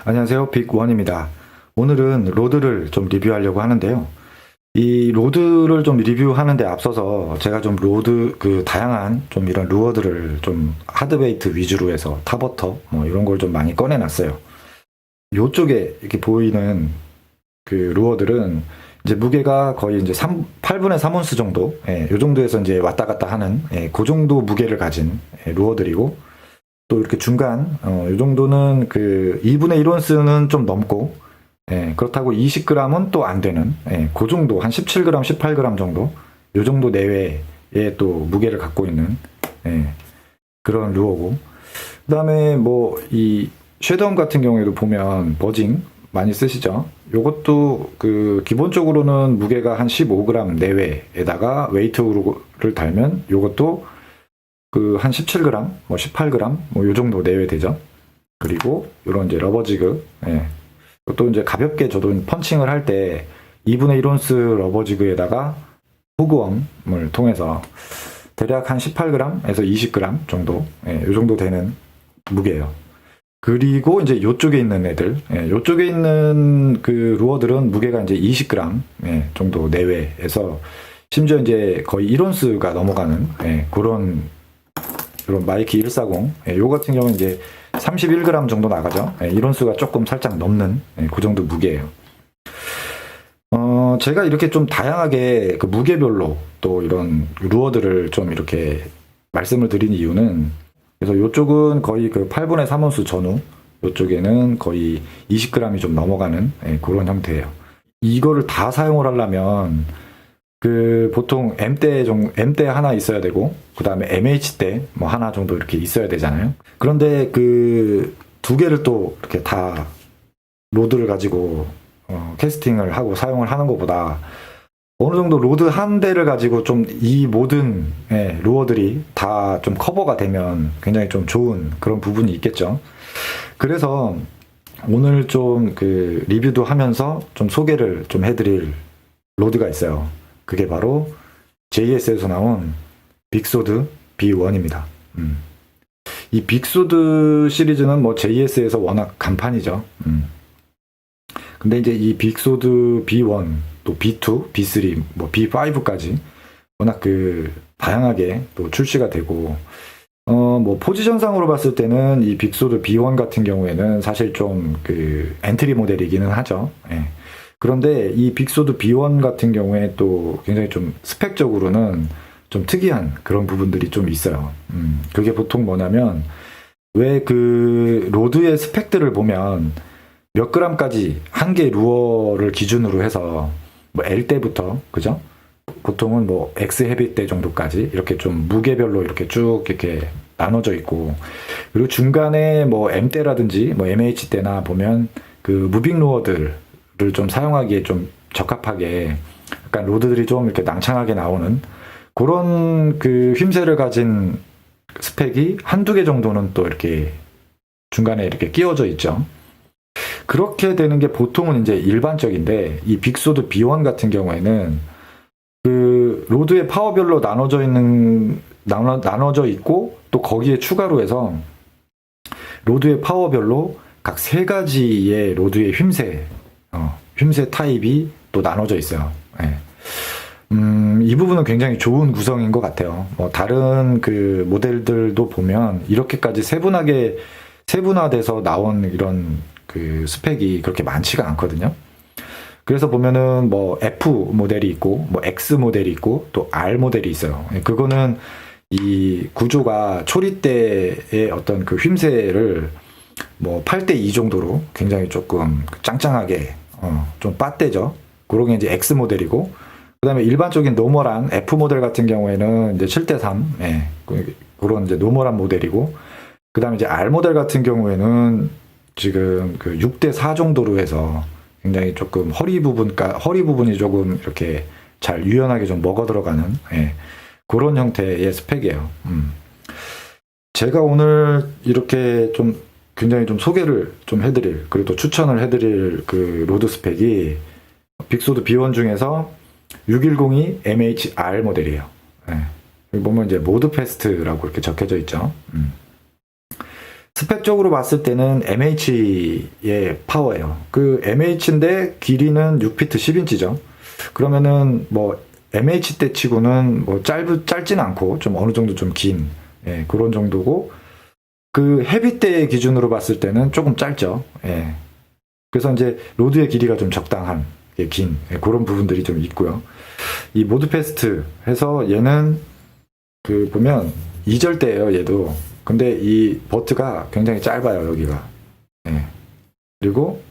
안녕하세요. 빅원입니다. 오늘은 로드를 좀 리뷰하려고 하는데요. 이 로드를 좀 리뷰하는데 앞서서 제가 좀 로드 다양한 좀 이런 루어들을 좀 하드베이트 위주로 해서 타버터 뭐 이런 걸 좀 많이 꺼내놨어요. 요쪽에 이렇게 보이는 그 루어들은 이제 무게가 거의 이제 8분의 3온스 정도, 요 정도에서 이제 왔다 갔다 하는, 그 정도 무게를 가진 루어들이고, 또 이렇게 중간, 이 정도는 그 2분의 1온스는 좀 넘고, 그렇다고 20g은 또 안 되는, 그 정도, 한 17g, 18g 정도, 이 정도 내외의 또 무게를 갖고 있는, 그런 루어고. 그 다음에 뭐, 이 쉐덤 같은 경우에도 보면 버징 많이 쓰시죠? 요것도 그 기본적으로는 무게가 한 15g 내외에다가 웨이트를 달면 요것도 그 한 17g, 뭐 18g, 뭐 요 정도 내외 되죠. 그리고 요런 이제 러버지그, 또 이제 가볍게 저도 펀칭을 할 때 2분의 1온스 러버지그에다가 후그웜을 통해서 대략 한 18g에서 20g 정도, 요 정도 되는 무게예요. 그리고 이제 요쪽에 있는 애들, 요쪽에 있는 그 루어들은 무게가 이제 20g 정도 내외에서 심지어 이제 거의 1온스가 넘어가는 그런 마이키 140, 요 같은 경우는 이제 31g 정도 나가죠. 1온스가 조금 살짝 넘는 그 정도 무게예요. 제가 이렇게 좀 다양하게 그 무게별로 또 이런 루어들을 좀 이렇게 말씀을 드린 이유는, 그래서 이쪽은 거의 그 8분의 3온스 전후, 이쪽에는 거의 20g이 좀 넘어가는 그런 형태예요. 이거를 다 사용을 하려면 그 보통 M대 하나 있어야 되고, 그 다음에 MH대 뭐 하나 정도 이렇게 있어야 되잖아요. 그런데 그 두 개를 또 이렇게 다 로드를 가지고 캐스팅을 하고 사용을 하는 것보다 어느 정도 로드 한 대를 가지고 좀 이 모든 루어들이 다 좀 커버가 되면 굉장히 좀 좋은 그런 부분이 있겠죠. 그래서 오늘 좀 그 리뷰도 하면서 좀 소개를 좀 해드릴 로드가 있어요. 그게 바로 JS에서 나온 빅소드 B1입니다. 이 빅소드 시리즈는 뭐 JS에서 워낙 간판이죠. 근데 이제 이 빅소드 B1, 또 B2, B3, 뭐 B5까지 워낙 그 다양하게 또 출시가 되고, 뭐 포지션상으로 봤을 때는 이 빅소드 B1 같은 경우에는 사실 좀 그 엔트리 모델이기는 하죠. 그런데 이 빅소드 B1 같은 경우에 또 굉장히 좀 스펙적으로는 좀 특이한 그런 부분들이 좀 있어요. 그게 보통 뭐냐면, 왜 그 로드의 스펙들을 보면 몇 g까지 한 개 루어를 기준으로 해서 뭐 L대부터, 그죠? 보통은 뭐 X 헤비대 정도까지 이렇게 좀 무게별로 이렇게 쭉 이렇게 나눠져 있고, 그리고 중간에 뭐 M대라든지 뭐 MH대나 보면 그 무빙 루어들을 좀 사용하기에 좀 적합하게 약간 로드들이 좀 이렇게 낭창하게 나오는 그런 그 휨새를 가진 스펙이 한두 개 정도는 또 이렇게 중간에 이렇게 끼워져 있죠. 그렇게 되는 게 보통은 이제 일반적인데, 이 빅소드 B1 같은 경우에는 그 로드의 파워별로 나눠져 있고, 또 거기에 추가로 해서 로드의 파워별로 각 세 가지의 로드의 휨새 타입이 또 나눠져 있어요. 이 부분은 굉장히 좋은 구성인 것 같아요. 뭐 다른 그 모델들도 보면 이렇게까지 세분화돼서 나온 이런 그 스펙이 그렇게 많지가 않거든요. 그래서 보면은 뭐 F 모델이 있고, 뭐 X 모델이 있고, 또 R 모델이 있어요. 그거는 이 구조가 초리대의 어떤 그 휨새를 뭐 8대2 정도로 굉장히 조금 짱짱하게 좀 빠떼죠. 그런 게 이제 X 모델이고, 그 다음에 일반적인 노멀한 F 모델 같은 경우에는 이제 7대3, 그런 이제 노멀한 모델이고, 그 다음에 이제 R 모델 같은 경우에는 지금 그 6대4 정도로 해서 굉장히 조금 허리 부분이 조금 이렇게 잘 유연하게 좀 먹어 들어가는 그런 형태의 스펙이에요. 제가 오늘 이렇게 좀 굉장히 좀 소개를 좀 그리고 또 추천을 해드릴 그 로드 스펙이 빅소드 B1 중에서 6102 MHR 모델이에요. 여기 보면 이제 모드 패스트라고 이렇게 적혀져 있죠. 스펙적으로 봤을 때는 MH의 파워예요. 그 MH인데 길이는 6피트 10인치죠. 그러면은 뭐 MH 때 치고는 뭐 짧진 않고 좀 어느 정도 좀 긴, 예, 그런 정도고, 그 헤비 때 기준으로 봤을 때는 조금 짧죠. 예. 그래서 이제 로드의 길이가 좀 적당한, 예, 긴, 예, 그런 부분들이 좀 있고요. 이 모드 패스트 해서 얘는 그 보면 2절대예요, 얘도. 근데 이 버트가 굉장히 짧아요, 여기가. 예. 그리고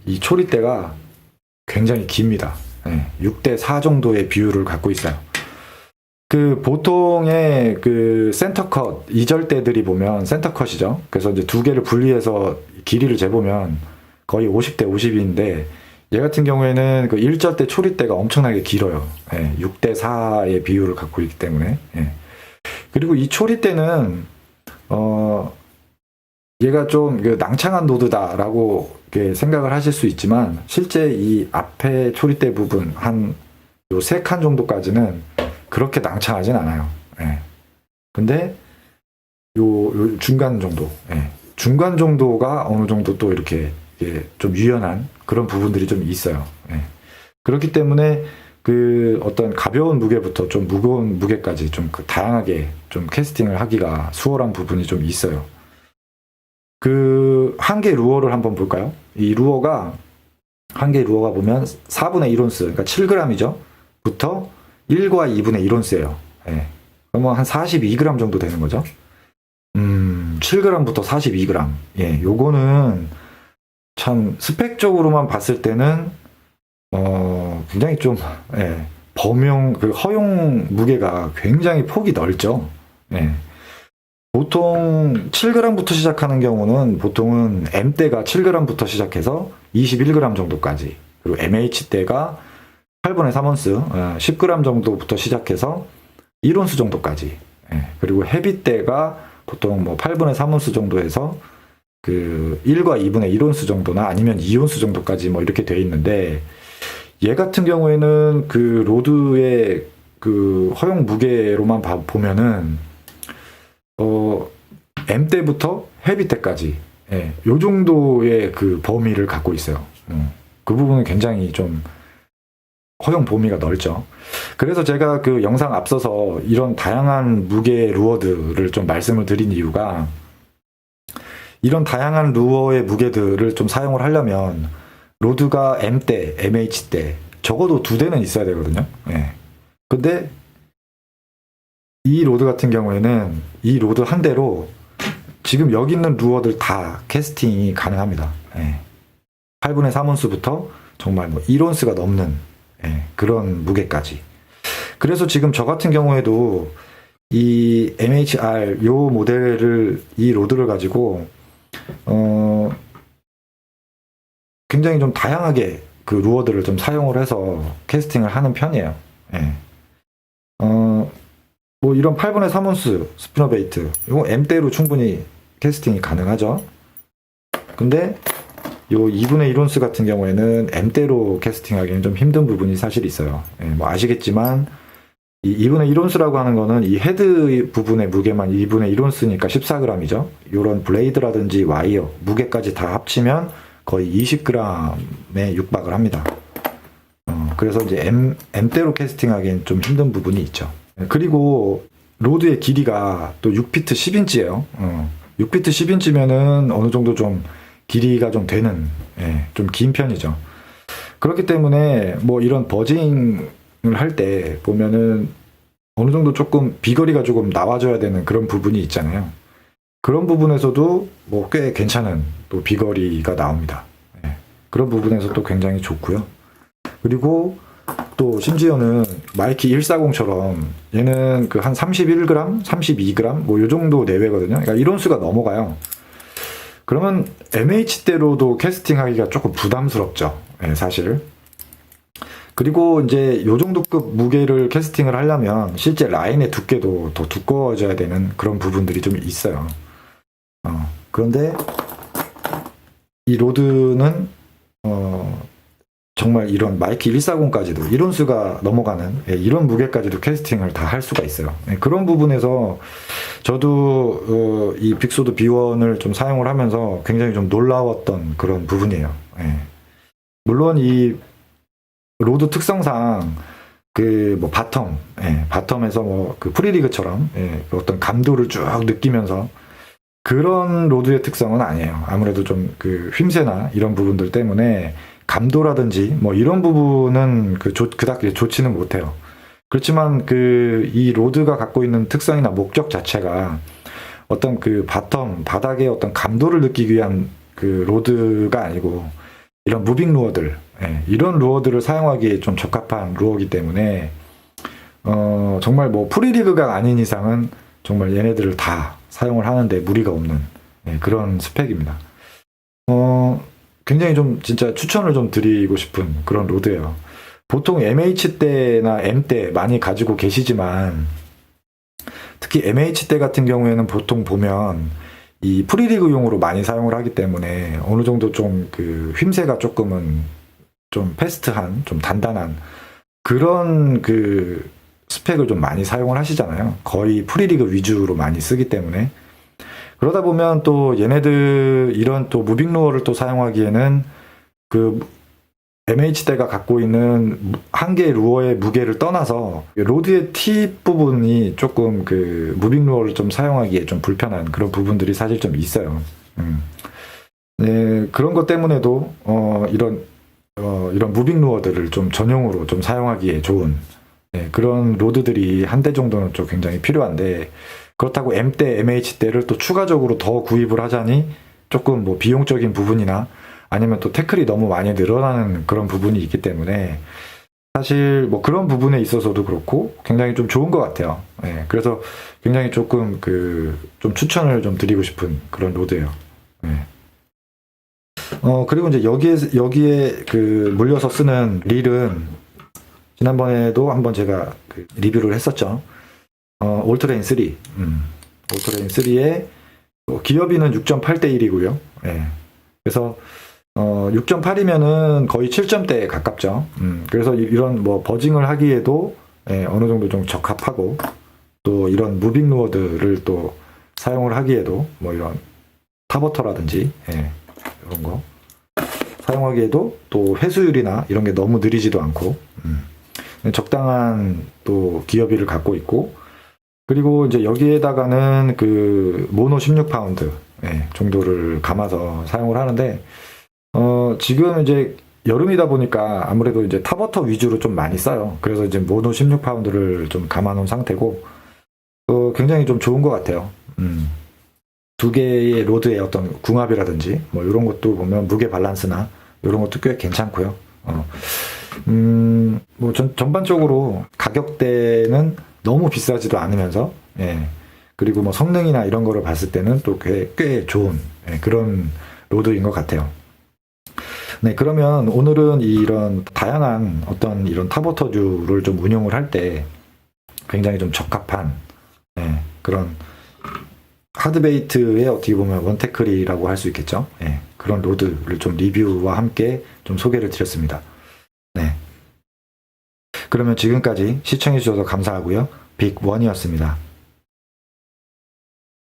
이 초리대가 굉장히 깁니다. 예. 6대4 정도의 비율을 갖고 있어요. 그 보통의 그 센터컷 2절대들이 보면 센터컷이죠. 그래서 이제 두 개를 분리해서 길이를 재보면 거의 50대 50인데, 얘 같은 경우에는 그 1절대 초리대가 엄청나게 길어요. 예. 6대4의 비율을 갖고 있기 때문에. 예. 그리고 이 초리대는 얘가 좀 그 낭창한 노드다라고 생각을 하실 수 있지만, 실제 이 앞에 초리대 부분 한 요 3칸 정도까지는 그렇게 낭창하진 않아요. 예. 근데 요 중간 정도, 예. 중간 정도가 어느 정도 또 이렇게 좀 유연한 그런 부분들이 좀 있어요. 예. 그렇기 때문에 그 어떤 가벼운 무게부터 좀 무거운 무게까지 좀 다양하게 좀 캐스팅을 하기가 수월한 부분이 좀 있어요. 그 한 개 루어를 한번 볼까요? 이 루어가 한 개 루어가 보면 4분의 1온스, 그러니까 7g이죠. 부터 1과 2분의 1온스예요. 예. 그러면 한 42g 정도 되는 거죠. 7g부터 42g. 예, 요거는 참 스펙적으로만 봤을 때는 굉장히 좀, 예, 그 허용 무게가 굉장히 폭이 넓죠. 예. 보통 7g부터 시작하는 경우는 보통은 M대가 7g부터 시작해서 21g 정도까지, 그리고 MH대가 8분의 3온스 10g 정도부터 시작해서 1온스 정도까지, 예. 그리고 헤비대가 보통 뭐 8분의 3온스 정도에서 그 1과 2분의 1온스 정도나 아니면 2온스 정도까지 뭐 이렇게 돼 있는데, 얘 같은 경우에는 그 로드의 그 허용 무게로만 보면은 M대부터 헤비대까지, 예, 요 정도의 그 범위를 갖고 있어요. 그 부분은 굉장히 좀 허용 범위가 넓죠. 그래서 제가 그 영상 앞서서 이런 다양한 무게 루어들을 좀 말씀을 드린 이유가, 이런 다양한 루어의 무게들을 좀 사용을 하려면 로드가 M대, MH대 적어도 2대는 있어야 되거든요. 예. 근데 이 로드 같은 경우에는 이 로드 한 대로 지금 여기 있는 루어들 다 캐스팅이 가능합니다. 예. 8분의 3온스부터 정말 뭐 1온스가 넘는, 예, 그런 무게까지. 그래서 지금 저 같은 경우에도 이 MHR 요 모델을, 이 로드를 가지고 굉장히 좀 다양하게 그 루어들을 좀 사용을 해서 캐스팅을 하는 편이에요. 예. 뭐 이런 8분의 3온스 스피너 베이트, 이거 M대로 충분히 캐스팅이 가능하죠. 근데 요 2분의 1온스 같은 경우에는 M대로 캐스팅하기는 좀 힘든 부분이 사실 있어요. 예, 뭐 아시겠지만 이 2분의 1온스라고 하는 거는 이 헤드 부분의 무게만 2분의 1온스니까 14g이죠. 요런 블레이드라든지 와이어 무게까지 다 합치면 거의 20g에 육박을 합니다. 그래서 이제 M대로 캐스팅하기엔 좀 힘든 부분이 있죠. 그리고 로드의 길이가 또 6피트 10인치예요. 6피트 10인치면은 어느 정도 좀 길이가 좀 되는, 예, 좀 긴 편이죠. 그렇기 때문에 뭐 이런 버징을 할 때 보면은 어느 정도 조금 비거리가 조금 나와줘야 되는 그런 부분이 있잖아요. 그런 부분에서도 뭐 꽤 괜찮은 또 비거리가 나옵니다. 예, 그런 부분에서 또 굉장히 좋고요. 그리고 또 심지어는 마이키 140처럼 얘는 그 한 31g, 32g 뭐 요 정도 내외거든요. 그러니까 1온수가 넘어가요. 그러면 MH대로도 캐스팅하기가 조금 부담스럽죠. 예, 사실. 그리고 이제 요 정도급 무게를 캐스팅을 하려면 실제 라인의 두께도 더 두꺼워져야 되는 그런 부분들이 좀 있어요. 그런데 이 로드는 정말 이런 마이키 140까지도 이론 수가 넘어가는 이런 무게까지도 캐스팅을 다 할 수가 있어요. 그런 부분에서 저도 이 빅소드 B1을 좀 사용을 하면서 굉장히 좀 놀라웠던 그런 부분이에요. 물론 이 로드 특성상 그 뭐 바텀에서 뭐 그 프리리그처럼 그 어떤 감도를 쭉 느끼면서 그런 로드의 특성은 아니에요. 아무래도 좀 그 휨새나 이런 부분들 때문에 감도라든지 뭐 이런 부분은 그닥 좋지는 못해요. 그렇지만 이 로드가 갖고 있는 특성이나 목적 자체가 어떤 그 바닥의 어떤 감도를 느끼기 위한 그 로드가 아니고 이런 무빙 루어들, 이런 루어들을 사용하기에 좀 적합한 루어이기 때문에 정말 뭐 프리리그가 아닌 이상은 정말 얘네들을 다 사용을 하는데 무리가 없는 그런 스펙입니다. 굉장히 좀 진짜 추천을 좀 드리고 싶은 그런 로드예요. 보통 MH 때나 M 때 많이 가지고 계시지만 특히 MH 때 같은 경우에는 보통 보면 이 프리리그용으로 많이 사용을 하기 때문에 어느 정도 좀 그 휨새가 조금은 좀 패스트한, 좀 단단한 그런 그 스펙을 좀 많이 사용을 하시잖아요. 거의 프리리그 위주로 많이 쓰기 때문에. 그러다 보면 또 얘네들 이런 또 무빙 루어를 또 사용하기에는 그 MH대가 갖고 있는 한 개의 루어의 무게를 떠나서 로드의 팁 부분이 조금 그 무빙 루어를 좀 사용하기에 좀 불편한 그런 부분들이 사실 좀 있어요. 네, 그런 것 때문에도 이런 무빙 루어들을 좀 전용으로 좀 사용하기에 좋은 그런 로드들이 한 대 정도는 좀 굉장히 필요한데, 그렇다고 M대, MH대를 또 추가적으로 더 구입을 하자니 조금 뭐 비용적인 부분이나 아니면 또 태클이 너무 많이 늘어나는 그런 부분이 있기 때문에 사실 뭐 그런 부분에 있어서도 그렇고 굉장히 좀 좋은 것 같아요. 그래서 굉장히 조금 좀 추천을 좀 드리고 싶은 그런 로드예요. 그리고 이제 여기에 물려서 쓰는 릴은 지난번에도 한번 제가 리뷰를 했었죠. 올트레인 3. 올트레인 3에 기어비는 6.8대 1이고요. 그래서 6.8이면은 거의 7점대에 가깝죠. 그래서 이런 뭐 버징을 하기에도 어느 정도 좀 적합하고, 또 이런 무빙 루어들을 또 사용을 하기에도 뭐 이런 타버터라든지 이런 거 사용하기에도 또 회수율이나 이런 게 너무 느리지도 않고 적당한 또 기어비를 갖고 있고, 그리고 이제 여기에다가는 모노 16파운드 정도를 감아서 사용을 하는데, 지금 이제 여름이다 보니까 아무래도 이제 타버터 위주로 좀 많이 써요. 그래서 이제 모노 16파운드를 좀 감아 놓은 상태고, 굉장히 좀 좋은 것 같아요. 두 개의 로드의 어떤 궁합이라든지 뭐 이런 것도 보면 무게 밸런스나 이런 것도 꽤 괜찮고요. 뭐 전반적으로 가격대는 너무 비싸지도 않으면서, 그리고 뭐 성능이나 이런 거를 봤을 때는 또 꽤 좋은 그런 로드인 것 같아요. 네, 그러면 오늘은 이런 다양한 어떤 이런 타버터류를 좀 운용을 할 때 굉장히 좀 적합한 그런 하드베이트의 어떻게 보면 원태클이라고 할 수 있겠죠. 그런 로드를 좀 리뷰와 함께 좀 소개를 드렸습니다. 네. 그러면 지금까지 시청해주셔서 감사하고요. 빅원이었습니다.